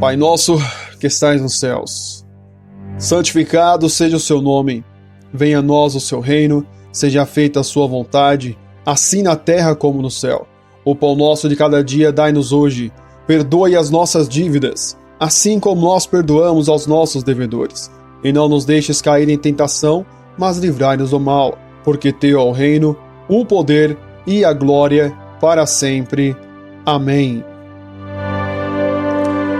Pai nosso que estais nos céus, santificado seja o seu nome, venha a nós o seu reino, seja feita a sua vontade, assim na terra como no céu. O pão nosso de cada dia dai-nos hoje, perdoe as nossas dívidas, assim como nós perdoamos aos nossos devedores. E não nos deixes cair em tentação, mas livrai-nos do mal, porque teu é o reino, o poder e a glória para sempre. Amém.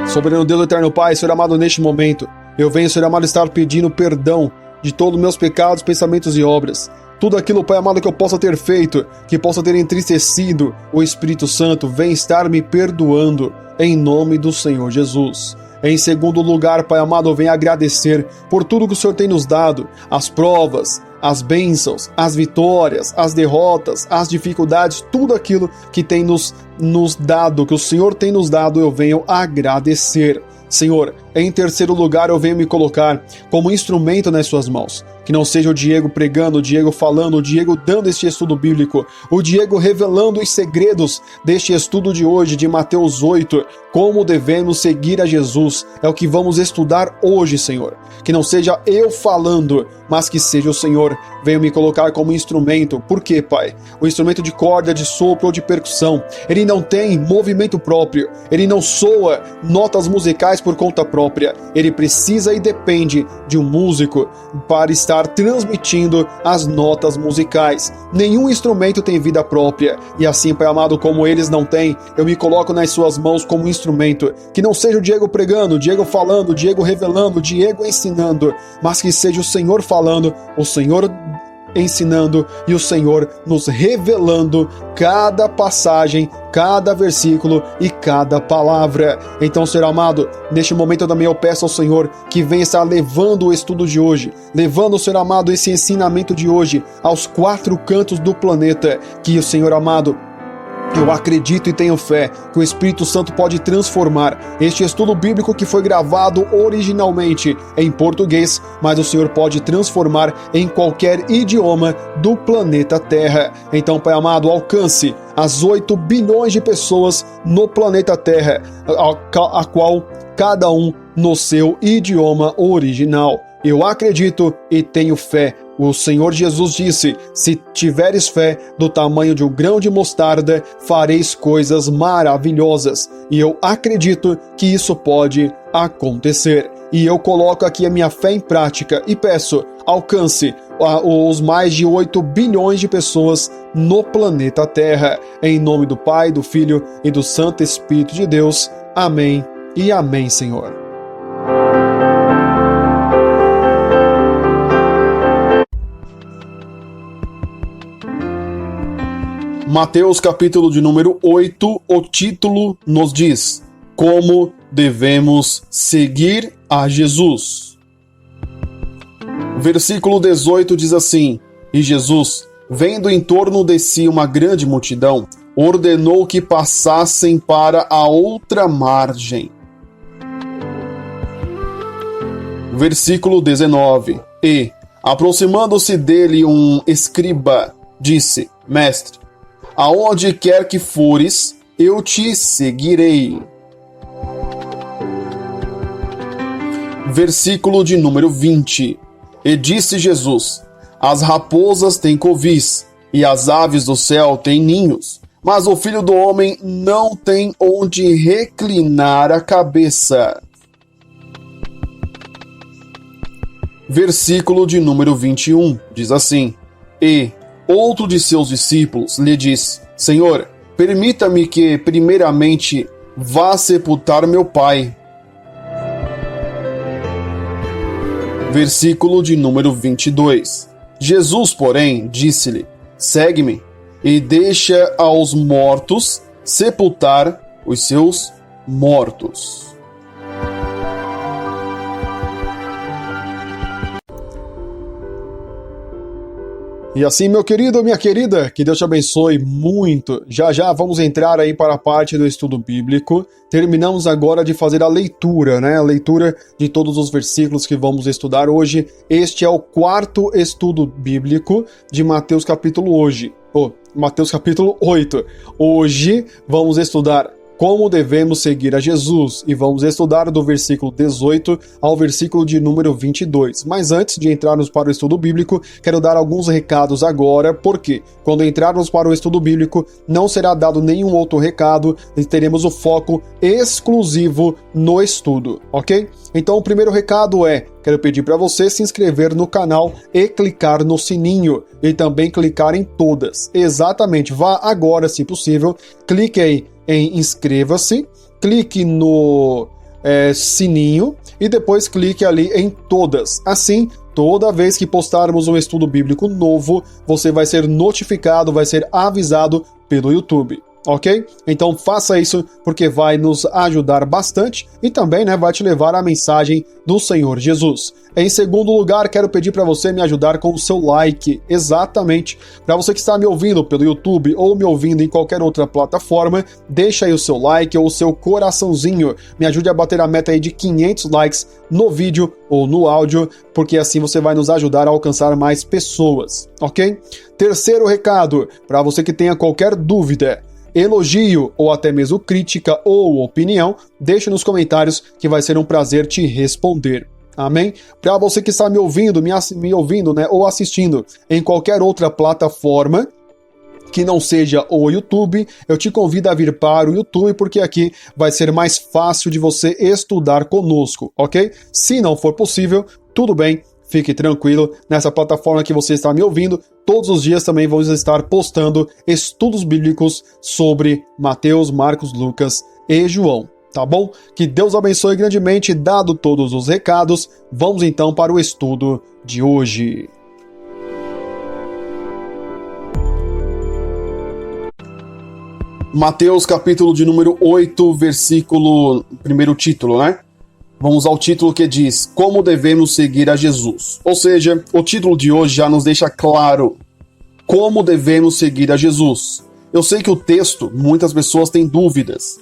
Soberano Deus, eterno Pai, Senhor amado, neste momento, eu venho, Senhor amado, estar pedindo perdão de todos os meus pecados, pensamentos e obras. Tudo aquilo, Pai amado, que eu possa ter feito, que possa ter entristecido o Espírito Santo, vem estar me perdoando, em nome do Senhor Jesus. Em segundo lugar, Pai amado, eu venho agradecer por tudo que o Senhor tem nos dado, as provas, as bênçãos, as vitórias, as derrotas, as dificuldades, tudo aquilo que tem nos dado, que o Senhor tem nos dado, eu venho agradecer. Senhor, em terceiro lugar, eu venho me colocar como instrumento nas suas mãos. Que não seja o Diego pregando, o Diego falando, o Diego dando este estudo bíblico, o Diego revelando os segredos deste estudo de hoje, de Mateus 8, como devemos seguir a Jesus. É o que vamos estudar hoje, Senhor. Que não seja eu falando, mas que seja o Senhor. Venha me colocar como instrumento. Por quê, Pai? O instrumento de corda, de sopro ou de percussão, ele não tem movimento próprio, ele não soa notas musicais por conta própria. Ele precisa e depende de um músico para estar transmitindo as notas musicais. Nenhum instrumento tem vida própria, e assim, Pai amado, como eles não têm, eu me coloco nas suas mãos como instrumento. Que não seja o Diego pregando, o Diego falando, o Diego revelando, o Diego ensinando, mas que seja o Senhor falando, o Senhor ensinando e o Senhor nos revelando cada passagem, cada versículo e cada palavra. Então, Senhor amado, neste momento também eu peço ao Senhor que venha estar levando o estudo de hoje, levando, Senhor amado, esse ensinamento de hoje aos quatro cantos do planeta, que o Senhor amado, eu acredito e tenho fé que o Espírito Santo pode transformar este estudo bíblico que foi gravado originalmente em português, mas o Senhor pode transformar em qualquer idioma do planeta Terra. Então, Pai amado, alcance as 8 bilhões de pessoas no planeta Terra, a qual cada um no seu idioma original. Eu acredito e tenho fé. O Senhor Jesus disse: se tiveres fé do tamanho de um grão de mostarda, fareis coisas maravilhosas. E eu acredito que isso pode acontecer. E eu coloco aqui a minha fé em prática e peço, alcance os mais de 8 bilhões de pessoas no planeta Terra. Em nome do Pai, do Filho e do Santo Espírito de Deus. Amém e amém, Senhor. Mateus capítulo de número 8, o título nos diz: como devemos seguir a Jesus. Versículo 18 diz assim: e Jesus, vendo em torno de si uma grande multidão, ordenou que passassem para a outra margem. Versículo 19: e, aproximando-se dele um escriba, disse: mestre, aonde quer que fores, eu te seguirei. Versículo de número 20. E disse Jesus: as raposas têm covis, e as aves do céu têm ninhos, mas o Filho do Homem não tem onde reclinar a cabeça. Versículo de número 21. Diz assim: e outro de seus discípulos lhe disse: Senhor, permita-me que primeiramente vá sepultar meu pai. Versículo de número 22. Jesus, porém, disse-lhe: segue-me e deixa aos mortos sepultar os seus mortos. E assim, meu querido, minha querida, que Deus te abençoe muito. Já já vamos entrar aí para a parte do estudo bíblico. Terminamos agora de fazer a leitura, né? A leitura de todos os versículos que vamos estudar hoje. Este é o quarto estudo bíblico de Mateus capítulo 8. Hoje vamos estudar como devemos seguir a Jesus, e vamos estudar do versículo 18 ao versículo de número 22. Mas antes de entrarmos para o estudo bíblico, quero dar alguns recados agora, porque quando entrarmos para o estudo bíblico, não será dado nenhum outro recado e teremos o foco exclusivo no estudo, ok? Então o primeiro recado é, quero pedir para você se inscrever no canal e clicar no sininho, e também clicar em todas. Exatamente, vá agora, se possível, clique aí em inscreva-se, clique no sininho e depois clique ali em todas. Assim, toda vez que postarmos um estudo bíblico novo, você vai ser notificado, vai ser avisado pelo YouTube. Ok? Então faça isso porque vai nos ajudar bastante e também, vai te levar à mensagem do Senhor Jesus. Em segundo lugar, quero pedir para você me ajudar com o seu like, exatamente. Para você que está me ouvindo pelo YouTube ou me ouvindo em qualquer outra plataforma, deixa aí o seu like ou o seu coraçãozinho. Me ajude a bater a meta aí de 500 likes no vídeo ou no áudio, porque assim você vai nos ajudar a alcançar mais pessoas, ok? Terceiro recado, para você que tenha qualquer dúvida, elogio ou até mesmo crítica ou opinião, deixe nos comentários que vai ser um prazer te responder. Amém? Para você que está me ouvindo, ou assistindo em qualquer outra plataforma que não seja o YouTube, eu te convido a vir para o YouTube, porque aqui vai ser mais fácil de você estudar conosco, ok? Se não for possível, tudo bem, fique tranquilo, nessa plataforma que você está me ouvindo, todos os dias também vamos estar postando estudos bíblicos sobre Mateus, Marcos, Lucas e João, tá bom? Que Deus abençoe grandemente, dado todos os recados, vamos então para o estudo de hoje. Mateus capítulo de número 8, versículo, primeiro título, Vamos ao título que diz, como devemos seguir a Jesus. Ou seja, o título de hoje já nos deixa claro como devemos seguir a Jesus. Eu sei que o texto, muitas pessoas têm dúvidas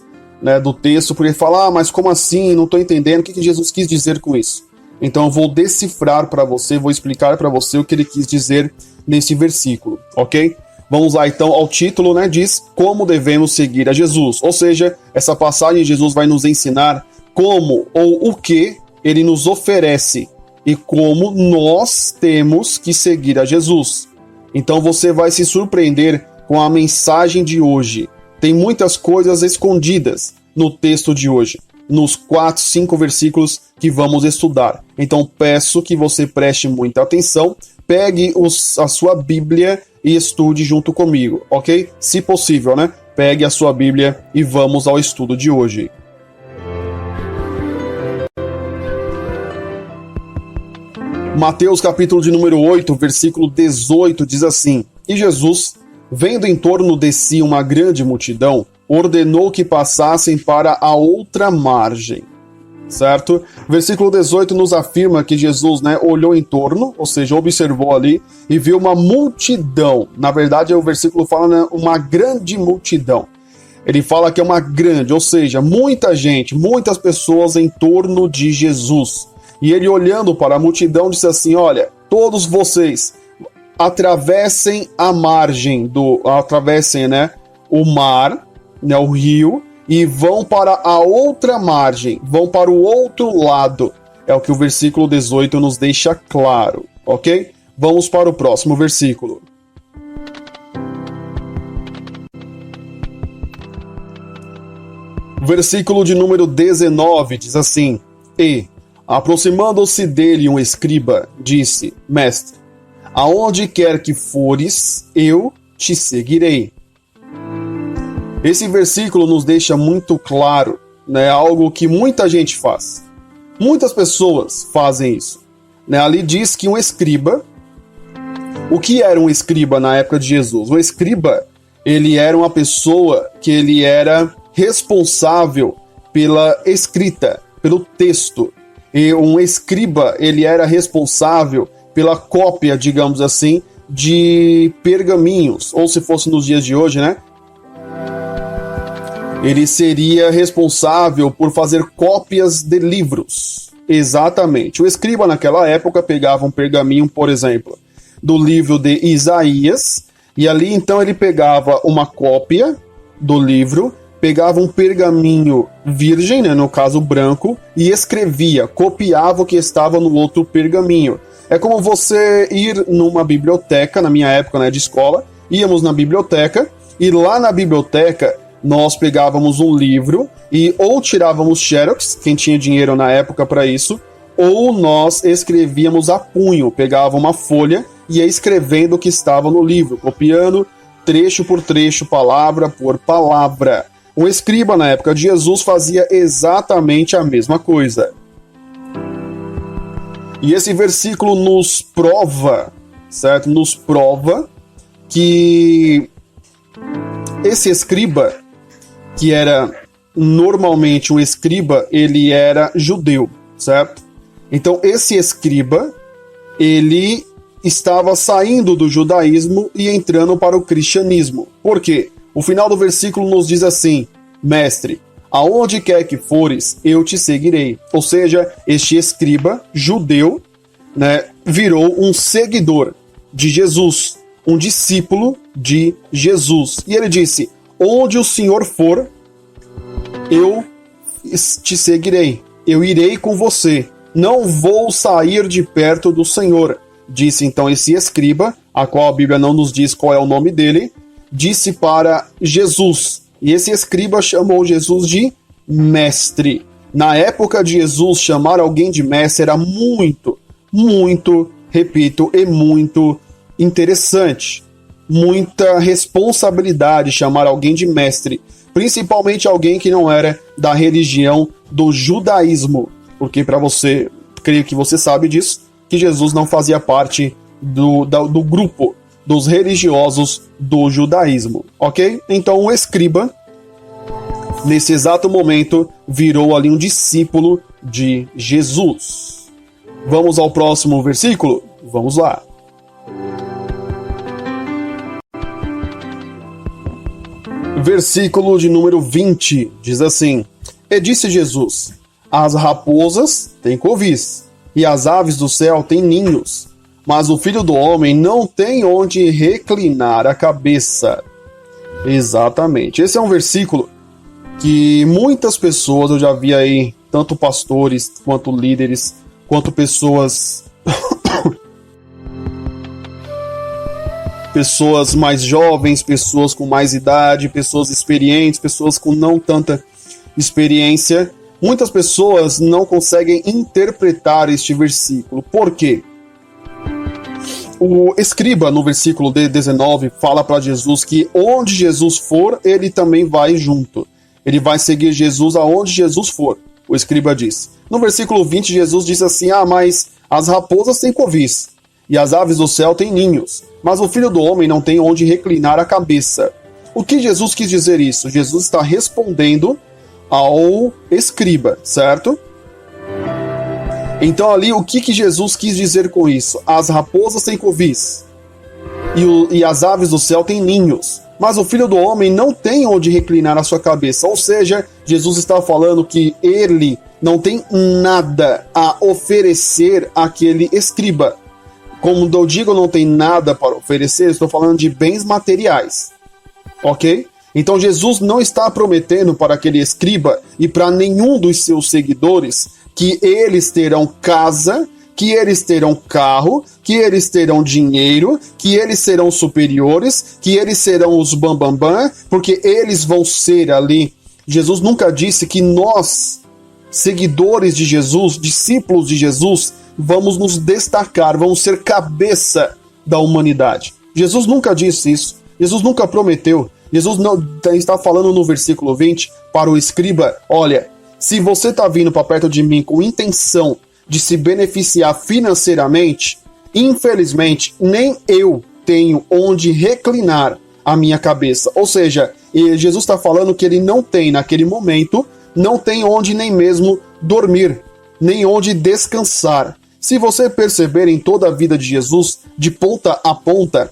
do texto, porque falam, mas como assim? Não estou entendendo, o que Jesus quis dizer com isso? Então eu vou decifrar para você, vou explicar para você o que ele quis dizer nesse versículo, ok? Vamos lá então ao título, diz como devemos seguir a Jesus. Ou seja, essa passagem Jesus vai nos ensinar como ou o que ele nos oferece e como nós temos que seguir a Jesus. Então você vai se surpreender com a mensagem de hoje. Tem muitas coisas escondidas no texto de hoje, nos 4, 5 versículos que vamos estudar. Então peço que você preste muita atenção, pegue a sua Bíblia e estude junto comigo, ok? Se possível, Pegue a sua Bíblia e vamos ao estudo de hoje. Mateus capítulo de número 8, versículo 18, diz assim, E Jesus, vendo em torno de si uma grande multidão, ordenou que passassem para a outra margem. Certo? Versículo 18 nos afirma que Jesus olhou em torno, ou seja, observou ali, e viu uma multidão. Na verdade, o versículo fala uma grande multidão. Ele fala que é uma grande, ou seja, muita gente, muitas pessoas em torno de Jesus. E ele olhando para a multidão disse assim, olha, todos vocês atravessem a margem, atravessem o mar, o rio, e vão para a outra margem, vão para o outro lado. É o que o versículo 18 nos deixa claro, ok? Vamos para o próximo versículo. Versículo de número 19 diz assim, E, aproximando-se dele um escriba, disse, Mestre, aonde quer que fores, eu te seguirei. Esse versículo nos deixa muito claro, algo que muita gente faz. Muitas pessoas fazem isso. Ali diz que um escriba... O que era um escriba na época de Jesus? O escriba, ele era uma pessoa que ele era responsável pela escrita, pelo texto. E um escriba, ele era responsável pela cópia, digamos assim, de pergaminhos. Ou se fosse nos dias de hoje, ele seria responsável por fazer cópias de livros. Exatamente. O escriba naquela época pegava um pergaminho, por exemplo, do livro de Isaías, e ali então ele pegava uma cópia do livro, pegava um pergaminho virgem, né, no caso branco, e escrevia, copiava o que estava no outro pergaminho. É como você ir numa biblioteca, na minha época, né, de escola, íamos na biblioteca, e lá na biblioteca nós pegávamos um livro e ou tirávamos xerox, quem tinha dinheiro na época para isso, ou nós escrevíamos a punho, pegava uma folha e ia escrevendo o que estava no livro, copiando trecho por trecho, palavra por palavra. O escriba na época de Jesus fazia exatamente a mesma coisa. E esse versículo nos prova, certo? Nos prova que esse escriba, que era normalmente um escriba, ele era judeu, certo? Então esse escriba, ele estava saindo do judaísmo e entrando para o cristianismo. Por quê? O final do versículo nos diz assim: mestre, aonde quer que fores, eu te seguirei. Ou seja, este escriba judeu, né, virou um seguidor de Jesus, um discípulo de Jesus. E ele disse: onde o Senhor for, eu te seguirei. Eu irei com você. Não vou sair de perto do Senhor. Disse então esse escriba, a qual a Bíblia não nos diz qual é o nome dele, disse para Jesus. E esse escriba chamou Jesus de mestre. Na época de Jesus, chamar alguém de mestre era muito, repito, e muito interessante. Muita responsabilidade chamar alguém de mestre, principalmente alguém que não era da religião do judaísmo, porque para você, creio que você sabe disso, que Jesus não fazia parte do grupo dos religiosos do judaísmo, ok? Então o escriba, nesse exato momento, virou ali um discípulo de Jesus. Vamos ao próximo versículo? Vamos lá. Versículo de número 20, diz assim: E disse Jesus: as raposas têm covis, e as aves do céu têm ninhos, mas o Filho do Homem não tem onde reclinar a cabeça. Exatamente. Esse é um versículo que muitas pessoas, eu já vi aí, tanto pastores, quanto líderes, quanto pessoas pessoas mais jovens, pessoas com mais idade, pessoas experientes, pessoas com não tanta experiência. Muitas pessoas não conseguem interpretar este versículo. Por quê? O escriba, no versículo 19, fala para Jesus que onde Jesus for, ele também vai junto. Ele vai seguir Jesus aonde Jesus for, o escriba diz. No versículo 20, Jesus diz assim: mas as raposas têm covis, e as aves do céu têm ninhos, mas o Filho do Homem não tem onde reclinar a cabeça. O que Jesus quis dizer isso? Jesus está respondendo ao escriba, certo? Então ali, o que Jesus quis dizer com isso? As raposas têm covis, e as aves do céu têm ninhos, mas o Filho do Homem não tem onde reclinar a sua cabeça. Ou seja, Jesus está falando que ele não tem nada a oferecer àquele escriba. Como eu digo, não tem nada para oferecer, estou falando de bens materiais, ok? Então Jesus não está prometendo para aquele escriba e para nenhum dos seus seguidores que eles terão casa, que eles terão carro, que eles terão dinheiro, que eles serão superiores, que eles serão os bambambam, porque eles vão ser ali. Jesus nunca disse que nós, seguidores de Jesus, discípulos de Jesus, vamos nos destacar, vamos ser cabeça da humanidade. Jesus nunca disse isso. Jesus nunca prometeu. Jesus não está falando no versículo 20 para o escriba: olha, se você está vindo para perto de mim com intenção de se beneficiar financeiramente, infelizmente, nem eu tenho onde reclinar a minha cabeça. Ou seja, Jesus está falando que ele não tem, naquele momento, não tem onde nem mesmo dormir, nem onde descansar. Se você perceber em toda a vida de Jesus, de ponta a ponta,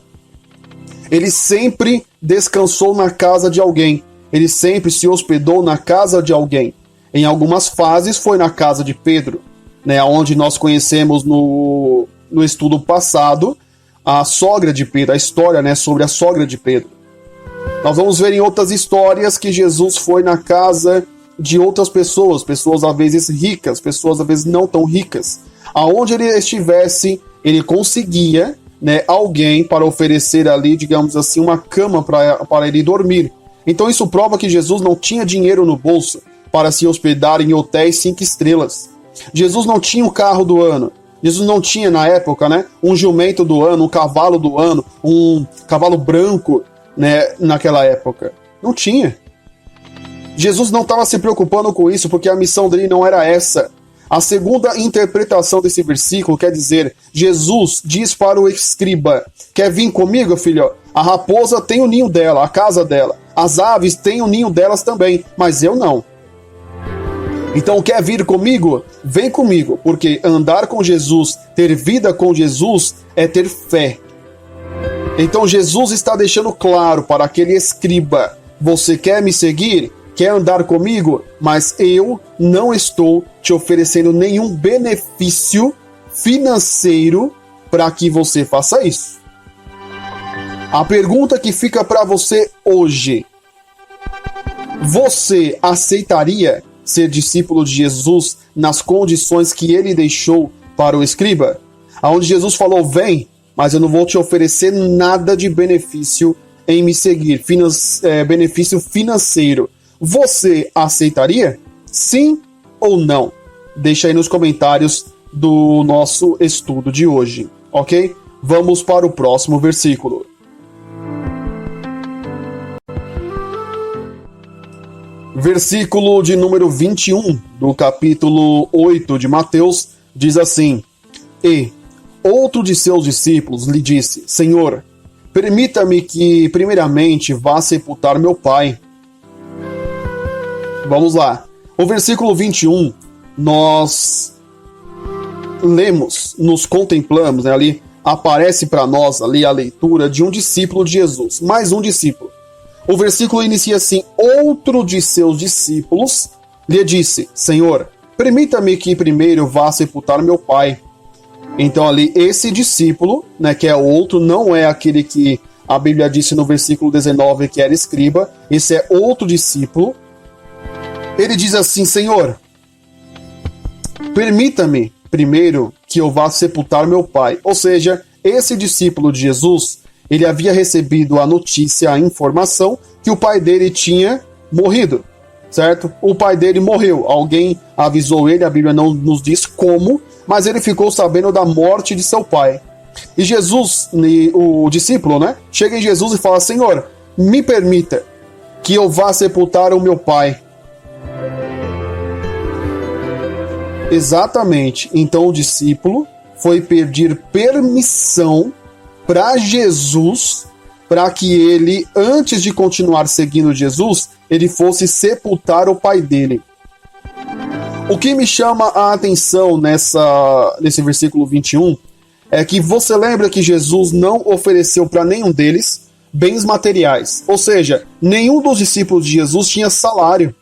ele sempre descansou na casa de alguém. Ele sempre se hospedou na casa de alguém. Em algumas fases foi na casa de Pedro, né, onde nós conhecemos no estudo passado a sogra de Pedro, a história, né, sobre a sogra de Pedro. Nós vamos ver em outras histórias que Jesus foi na casa de outras pessoas, pessoas às vezes ricas, pessoas às vezes não tão ricas. Aonde ele estivesse, ele conseguia, né, alguém para oferecer ali, digamos assim, uma cama para ele dormir. Então isso prova que Jesus não tinha dinheiro no bolso para se hospedar em hotéis 5 estrelas. Jesus não tinha o carro do ano. Jesus não tinha, na época, né, um jumento do ano, um cavalo do ano, um cavalo branco, né, naquela época. Não tinha. Jesus não estava se preocupando com isso, porque a missão dele não era essa. A segunda interpretação desse versículo quer dizer, Jesus diz para o escriba, quer vir comigo, filho? A raposa tem o ninho dela, a casa dela. As aves têm o ninho delas também, mas eu não. Então, quer vir comigo? Vem comigo, porque andar com Jesus, ter vida com Jesus, é ter fé. Então, Jesus está deixando claro para aquele escriba, você quer me seguir? Quer andar comigo? Mas eu não estou te oferecendo nenhum benefício financeiro para que você faça isso. A pergunta que fica para você hoje, você aceitaria ser discípulo de Jesus nas condições que ele deixou para o escriba? Onde Jesus falou, vem, mas eu não vou te oferecer nada de benefício em me seguir, benefício financeiro. Você aceitaria? Sim ou não? Deixa aí nos comentários do nosso estudo de hoje, ok? Vamos para o próximo versículo. Versículo de número 21 do capítulo 8 de Mateus diz assim: E outro de seus discípulos lhe disse, Senhor, permita-me que primeiramente vá sepultar meu pai. Vamos lá. O versículo 21, nós lemos, nos contemplamos, né, ali aparece para nós ali a leitura de um discípulo de Jesus, mais um discípulo. O versículo inicia assim, outro de seus discípulos lhe disse, Senhor, permita-me que primeiro vá sepultar meu pai. Então ali, esse discípulo, né, que é outro, não é aquele que a Bíblia disse no versículo 19 que era escriba, esse é outro discípulo. Ele diz assim, Senhor, permita-me primeiro que eu vá sepultar meu pai. Ou seja, esse discípulo de Jesus, ele havia recebido a notícia, a informação que o pai dele tinha morrido, certo? O pai dele morreu, alguém avisou ele, a Bíblia não nos diz como, mas ele ficou sabendo da morte de seu pai. E Jesus, o discípulo, né, chega em Jesus e fala, Senhor, me permita que eu vá sepultar o meu pai. Exatamente. Então o discípulo foi pedir permissão para Jesus, para que ele, antes de continuar seguindo Jesus, ele fosse sepultar o pai dele. O que me chama a atenção nesse versículo 21 é que você lembra que Jesus não ofereceu para nenhum deles bens materiais. Ou seja, nenhum dos discípulos de Jesus tinha salário.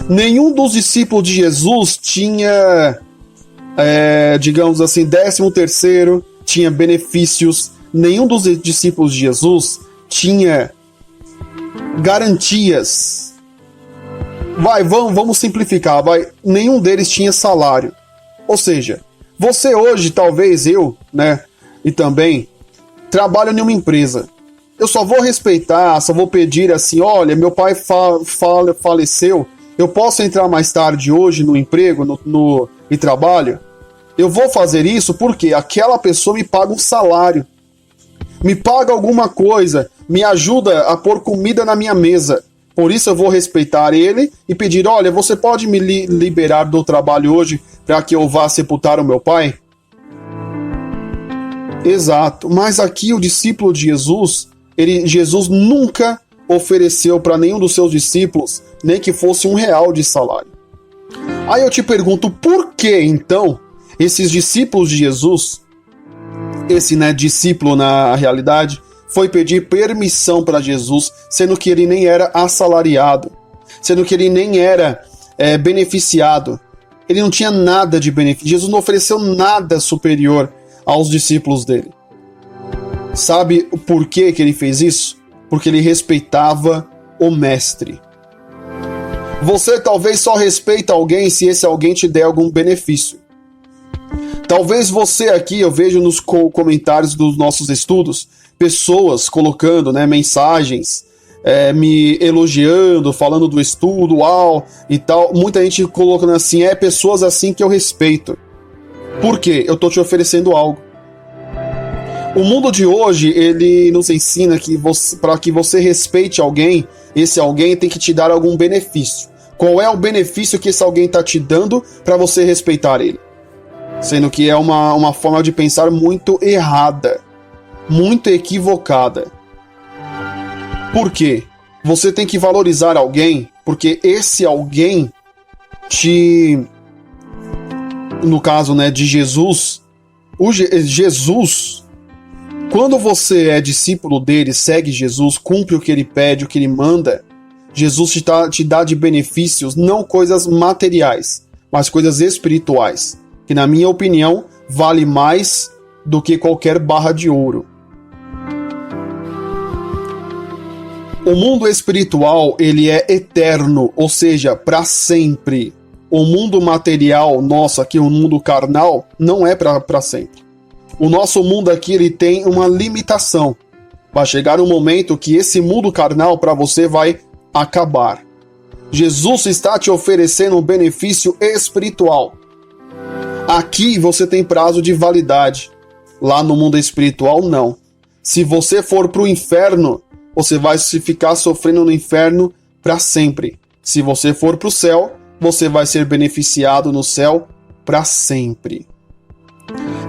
Nenhum dos discípulos de Jesus tinha, digamos assim, 13º, tinha benefícios. Nenhum dos discípulos de Jesus tinha garantias. Vamos simplificar. Nenhum deles tinha salário. Ou seja, você hoje, talvez eu, né, e também, trabalho em uma empresa. Eu só vou respeitar, só vou pedir assim, olha, meu pai faleceu, eu posso entrar mais tarde hoje no emprego e trabalho? Eu vou fazer isso porque aquela pessoa me paga um salário, me paga alguma coisa, me ajuda a pôr comida na minha mesa. Por isso eu vou respeitar ele e pedir, olha, você pode me liberar do trabalho hoje para que eu vá sepultar o meu pai? Exato, mas aqui o discípulo de Jesus, Jesus nunca ofereceu para nenhum dos seus discípulos nem que fosse R$1 de salário. Aí eu te pergunto, por que então esses discípulos de Jesus, esse, né, discípulo na realidade, foi pedir permissão para Jesus, sendo que ele nem era assalariado, sendo que ele nem era beneficiado, ele não tinha nada de benefício, Jesus não ofereceu nada superior aos discípulos dele. Sabe por que ele fez isso? porque ele respeitava o mestre. Você talvez só respeita alguém se esse alguém te der algum benefício. Talvez você aqui, eu vejo nos comentários dos nossos estudos, pessoas colocando, né, mensagens, me elogiando, falando do estudo, uau, e tal. Muita gente colocando assim, pessoas assim que eu respeito. Por quê? Eu tô te oferecendo algo. O mundo de hoje, ele nos ensina que para que você respeite alguém, esse alguém tem que te dar algum benefício. Qual é o benefício que esse alguém está te dando para você respeitar ele? Sendo que é uma forma de pensar muito errada, muito equivocada. Por quê? Você tem que valorizar alguém, porque esse alguém no caso, né, de Jesus, Jesus, quando você é discípulo dele, segue Jesus, cumpre o que ele pede, o que ele manda, Jesus te dá de benefícios, não coisas materiais, mas coisas espirituais, que na minha opinião, vale mais do que qualquer barra de ouro. O mundo espiritual, ele é eterno, ou seja, para sempre. O mundo material nosso aqui, o mundo carnal, não é para sempre. O nosso mundo aqui, ele tem uma limitação. Vai chegar um momento que esse mundo carnal para você vai acabar. Jesus está te oferecendo um benefício espiritual. Aqui você tem prazo de validade. Lá no mundo espiritual, não. Se você for para o inferno, você vai ficar sofrendo no inferno para sempre. Se você for para o céu, você vai ser beneficiado no céu para sempre.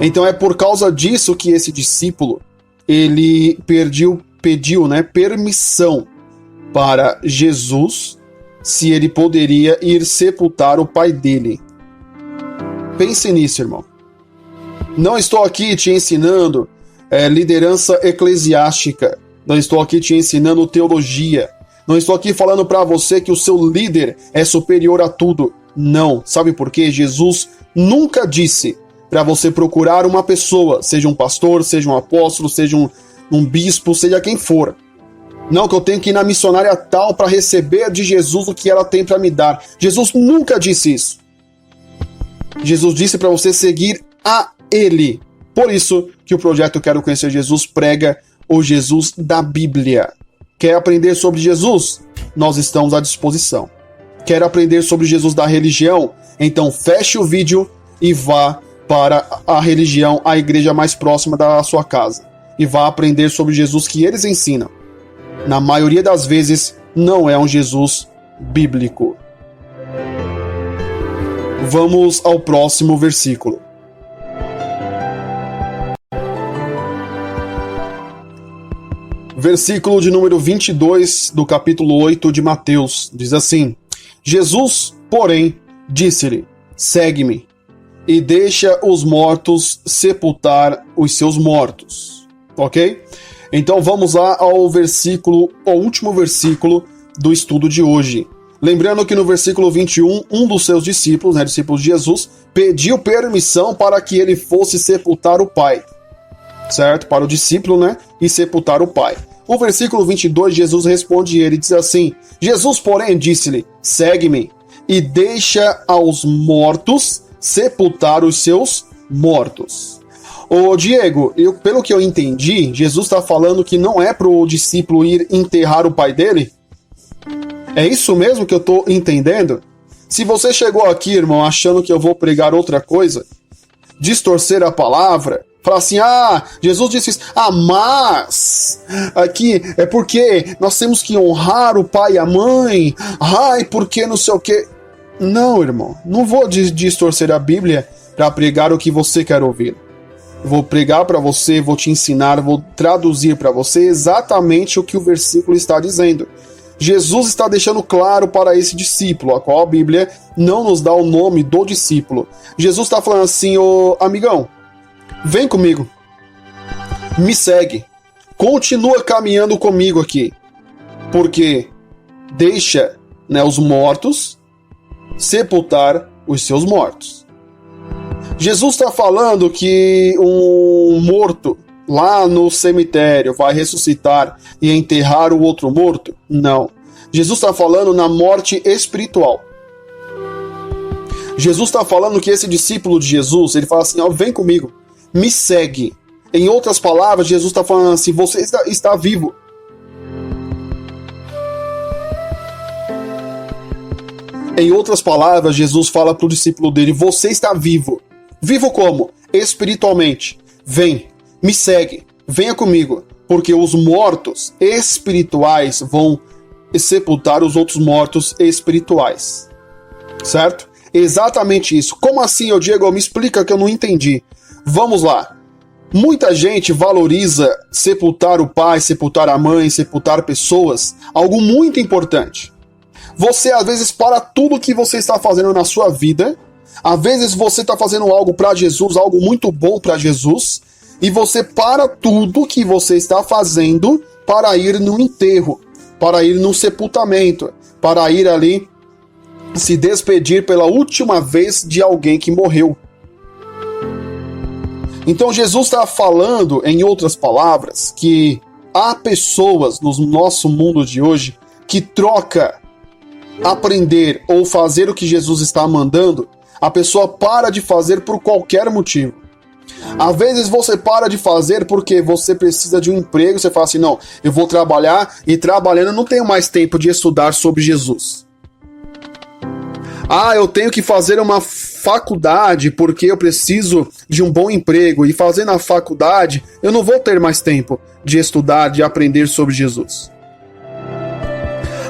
Então é por causa disso que esse discípulo, ele pediu, né, permissão para Jesus se ele poderia ir sepultar o pai dele. Pense nisso, irmão. Não estou aqui te ensinando liderança eclesiástica. Não estou aqui te ensinando teologia. Não estou aqui falando para você que o seu líder é superior a tudo. Não. Sabe por quê? Jesus nunca disse para você procurar uma pessoa, seja um pastor, seja um apóstolo, seja um bispo, seja quem for. Não, que eu tenho que ir na missionária tal para receber de Jesus o que ela tem para me dar. Jesus nunca disse isso. Jesus disse para você seguir a Ele. Por isso que o projeto Quero Conhecer Jesus prega o Jesus da Bíblia. Quer aprender sobre Jesus? Nós estamos à disposição. Quer aprender sobre Jesus da religião? Então feche o vídeo e vá para a religião, a igreja mais próxima da sua casa. E vá aprender sobre Jesus que eles ensinam. Na maioria das vezes, não é um Jesus bíblico. Vamos ao próximo versículo. Versículo de número 22 do capítulo 8 de Mateus. Diz assim: Jesus, porém, disse-lhe: segue-me, e deixa os mortos sepultar os seus mortos. Ok? Então vamos lá ao último versículo do estudo de hoje. Lembrando que no versículo 21, um dos seus discípulos, né, discípulos de Jesus, pediu permissão para que ele fosse sepultar o pai. Certo? Para o discípulo, né? E sepultar o pai. O versículo 22, Jesus responde ele, diz assim: Jesus, porém, disse-lhe: segue-me, e deixa aos mortos sepultar os seus mortos. Ô Diego, pelo que eu entendi, Jesus está falando que não é para o discípulo ir enterrar o pai dele? É isso mesmo que eu estou entendendo? Se você chegou aqui, irmão, achando que eu vou pregar outra coisa, distorcer a palavra, falar assim, Jesus disse isso, mas aqui é porque nós temos que honrar o pai e a mãe, porque não sei o que. Não, irmão, não vou distorcer a Bíblia para pregar o que você quer ouvir. Vou pregar para você, vou te ensinar, vou traduzir para você exatamente o que o versículo está dizendo. Jesus está deixando claro para esse discípulo, a qual a Bíblia não nos dá o nome do discípulo. Jesus está falando assim, ô amigão, vem comigo, me segue, continua caminhando comigo aqui, porque deixa, né, os mortos sepultar os seus mortos. Jesus está falando que um morto lá no cemitério, vai ressuscitar e enterrar o outro morto? Não. Jesus está falando na morte espiritual. Jesus está falando que esse discípulo de Jesus, ele fala assim, ó, vem comigo, me segue. Em outras palavras, Jesus está falando assim, você está vivo. Em outras palavras, Jesus fala para o discípulo dele, você está vivo. Vivo como? Espiritualmente. Vem, me segue, venha comigo, porque os mortos espirituais vão sepultar os outros mortos espirituais. Certo? Exatamente isso. Como assim, Diego? Me explica que eu não entendi. Vamos lá. Muita gente valoriza sepultar o pai, sepultar a mãe, sepultar pessoas, algo muito importante. Você, às vezes, para tudo que você está fazendo na sua vida, às vezes você está fazendo algo para Jesus, algo muito bom para Jesus, e você para tudo que você está fazendo para ir no enterro, para ir no sepultamento, para ir ali se despedir pela última vez de alguém que morreu. Então Jesus está falando, em outras palavras, que há pessoas no nosso mundo de hoje que troca aprender ou fazer o que Jesus está mandando, a pessoa para de fazer por qualquer motivo. Às vezes você para de fazer porque você precisa de um emprego, você fala assim, não, eu vou trabalhar e trabalhando eu não tenho mais tempo de estudar sobre Jesus. Ah, eu tenho que fazer uma faculdade porque eu preciso de um bom emprego, e fazendo a faculdade eu não vou ter mais tempo de estudar, de aprender sobre Jesus.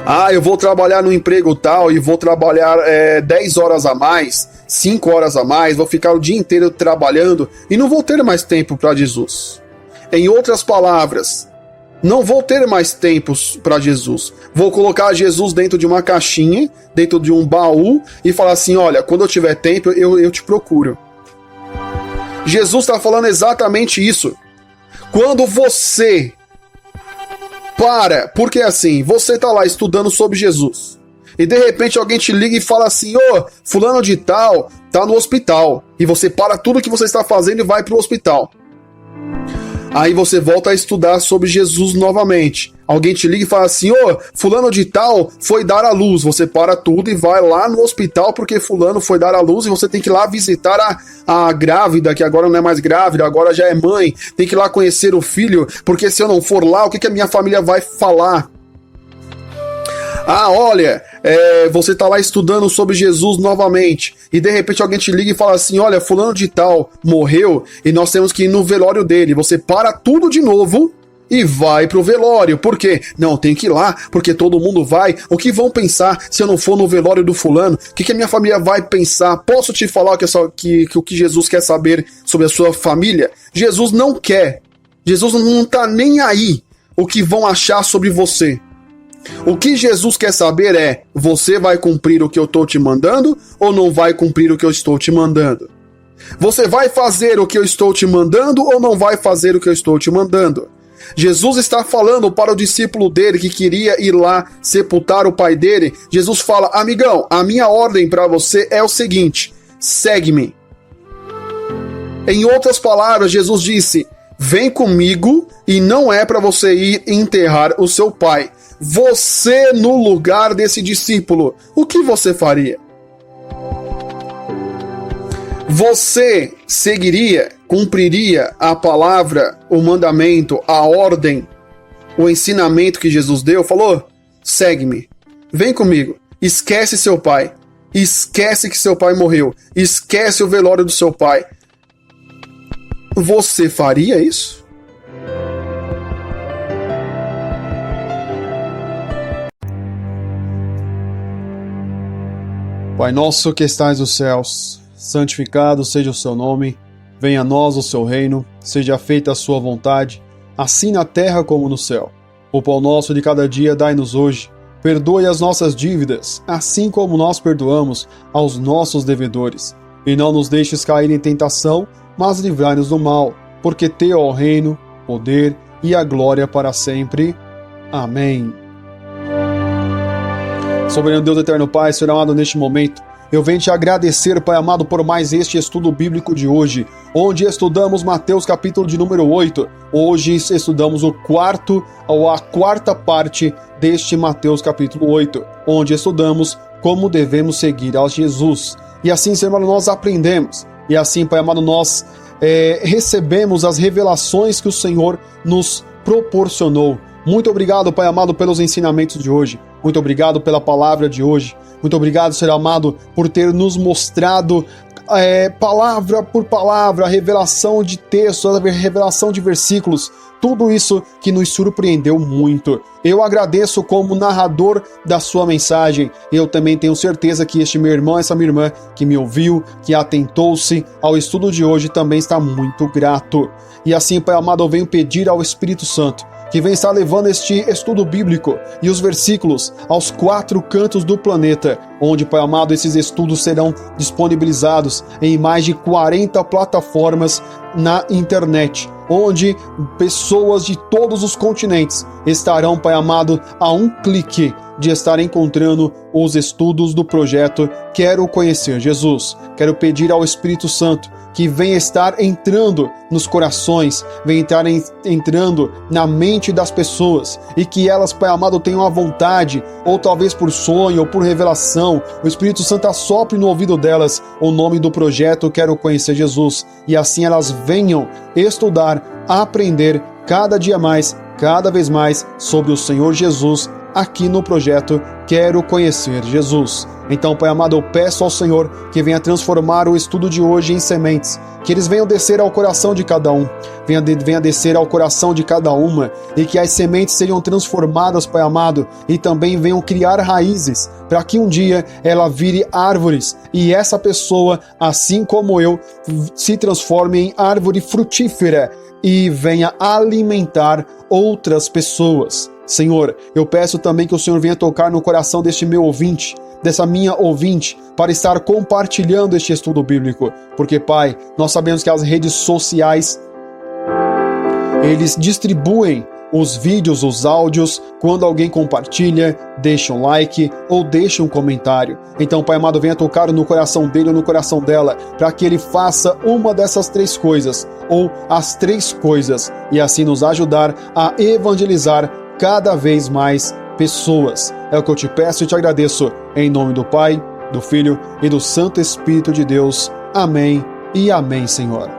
Ah, eu vou trabalhar no emprego tal e vou trabalhar 10 horas a mais, 5 horas a mais, vou ficar o dia inteiro trabalhando e não vou ter mais tempo para Jesus. Em outras palavras, não vou ter mais tempo para Jesus. Vou colocar Jesus dentro de uma caixinha, dentro de um baú e falar assim, olha, quando eu tiver tempo eu te procuro. Jesus está falando exatamente isso. Quando você porque assim, você tá lá estudando sobre Jesus, e de repente alguém te liga e fala assim, fulano de tal tá no hospital, e você para tudo que você está fazendo e vai pro hospital. Aí você volta a estudar sobre Jesus novamente. Alguém te liga e fala assim, fulano de tal foi dar à luz. Você para tudo e vai lá no hospital porque fulano foi dar à luz, e você tem que ir lá visitar a grávida, que agora não é mais grávida, agora já é mãe. Tem que ir lá conhecer o filho, porque se eu não for lá, o que a minha família vai falar? Ah, olha, você tá lá estudando sobre Jesus novamente, e de repente alguém te liga e fala assim, olha, fulano de tal morreu e nós temos que ir no velório dele. Você para tudo de novo e vai pro velório. Por quê? Não, tem que ir lá, porque todo mundo vai. O que vão pensar se eu não for no velório do fulano? O que a minha família vai pensar? Posso te falar o que Jesus quer saber sobre a sua família? Jesus não quer. Jesus não tá nem aí o que vão achar sobre você. O que Jesus quer saber é, você vai cumprir o que eu estou te mandando ou não vai cumprir o que eu estou te mandando? Você vai fazer o que eu estou te mandando ou não vai fazer o que eu estou te mandando? Jesus está falando para o discípulo dele que queria ir lá sepultar o pai dele. Jesus fala, amigão, a minha ordem para você é o seguinte, segue-me. Em outras palavras, Jesus disse, vem comigo, e não é para você ir enterrar o seu pai. Você no lugar desse discípulo, o que você faria? Você seguiria, cumpriria a palavra, o mandamento, a ordem, o ensinamento que Jesus deu? Falou, segue-me, vem comigo, esquece seu pai, esquece que seu pai morreu, esquece o velório do seu pai. Você faria isso? Pai nosso que estais nos céus, santificado seja o seu nome, venha a nós o seu reino, seja feita a sua vontade, assim na terra como no céu. O pão nosso de cada dia dai-nos hoje, perdoe as nossas dívidas, assim como nós perdoamos aos nossos devedores. E não nos deixes cair em tentação, mas livrai-nos do mal, porque teu é o reino, poder e a glória para sempre. Amém. Soberano Deus, eterno Pai, Senhor amado, neste momento, eu venho te agradecer, Pai amado, por mais este estudo bíblico de hoje, onde estudamos Mateus capítulo de número 8. Hoje estudamos a quarta parte deste Mateus capítulo 8, onde estudamos como devemos seguir a Jesus. E assim, Senhor amado, nós aprendemos. E assim, Pai amado, nós recebemos as revelações que o Senhor nos proporcionou. Muito obrigado, Pai amado, pelos ensinamentos de hoje. Muito obrigado pela palavra de hoje. Muito obrigado, Senhor amado, por ter nos mostrado palavra por palavra, a revelação de texto, a revelação de versículos, tudo isso que nos surpreendeu muito. Eu agradeço como narrador da sua mensagem. Eu também tenho certeza que este meu irmão, essa minha irmã, que me ouviu, que atentou-se ao estudo de hoje, também está muito grato. E assim, Pai amado, eu venho pedir ao Espírito Santo que vem estar levando este estudo bíblico e os versículos aos 4 cantos do planeta, onde, Pai amado, esses estudos serão disponibilizados em mais de 40 plataformas na internet, onde pessoas de todos os continentes estarão, Pai amado, a um clique de estar encontrando os estudos do projeto Quero Conhecer Jesus. Quero pedir ao Espírito Santo que venha estar entrando nos corações, venha estar entrando na mente das pessoas e que elas, Pai amado, tenham a vontade, ou talvez por sonho ou por revelação, o Espírito Santo assopre no ouvido delas o nome do projeto Quero Conhecer Jesus, e assim elas venham estudar, aprender cada dia mais, cada vez mais sobre o Senhor Jesus aqui no projeto Quero Conhecer Jesus. Então, Pai amado, eu peço ao Senhor que venha transformar o estudo de hoje em sementes, que eles venham descer ao coração de cada um, venha descer ao coração de cada uma, e que as sementes sejam transformadas, Pai amado, e também venham criar raízes, para que um dia ela vire árvores, e essa pessoa, assim como eu, se transforme em árvore frutífera e venha alimentar outras pessoas. Senhor, eu peço também que o Senhor venha tocar no coração deste meu ouvinte, dessa minha ouvinte, para estar compartilhando este estudo bíblico, porque, Pai, nós sabemos que as redes sociais, eles distribuem os vídeos, os áudios, quando alguém compartilha, deixa um like ou deixa um comentário. Então, Pai amado, venha tocar no coração dele ou no coração dela, para que ele faça uma dessas 3 coisas, ou as 3 coisas, e assim nos ajudar a evangelizar cada vez mais pessoas. É o que eu te peço e te agradeço, em nome do Pai, do Filho e do Santo Espírito de Deus. Amém e amém, Senhor.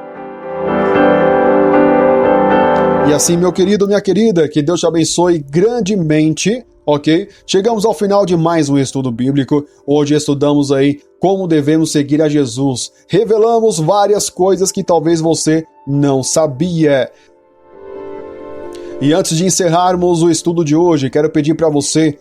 E assim, meu querido, minha querida, que Deus te abençoe grandemente, ok? Chegamos ao final de mais um estudo bíblico. Hoje estudamos aí como devemos seguir a Jesus. Revelamos várias coisas que talvez você não sabia. E antes de encerrarmos o estudo de hoje, quero pedir para você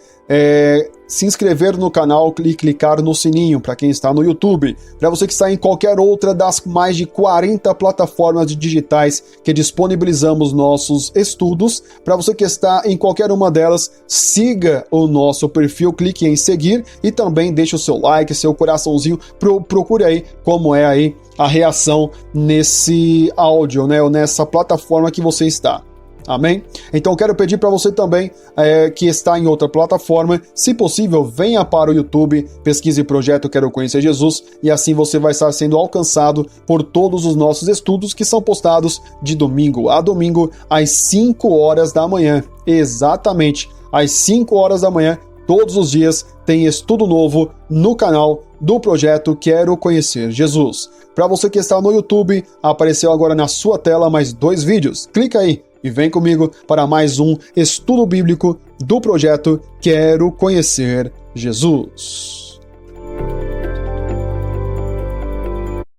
se inscrever no canal e clicar no sininho para quem está no YouTube. Para você que está em qualquer outra das mais de 40 plataformas digitais que disponibilizamos nossos estudos, para você que está em qualquer uma delas, siga o nosso perfil, clique em seguir e também deixe o seu like, seu coraçãozinho, procure aí como é aí a reação nesse áudio, né, ou nessa plataforma que você está. Amém? Então quero pedir para você também que está em outra plataforma, se possível, venha para o YouTube, pesquise Projeto Quero Conhecer Jesus, e assim você vai estar sendo alcançado por todos os nossos estudos que são postados de domingo a domingo às 5 horas da manhã. Exatamente, às 5 horas da manhã, todos os dias tem estudo novo no canal do Projeto Quero Conhecer Jesus. Para você que está no YouTube, apareceu agora na sua tela mais 2 vídeos. Clica aí e vem comigo para mais um estudo bíblico do projeto Quero Conhecer Jesus.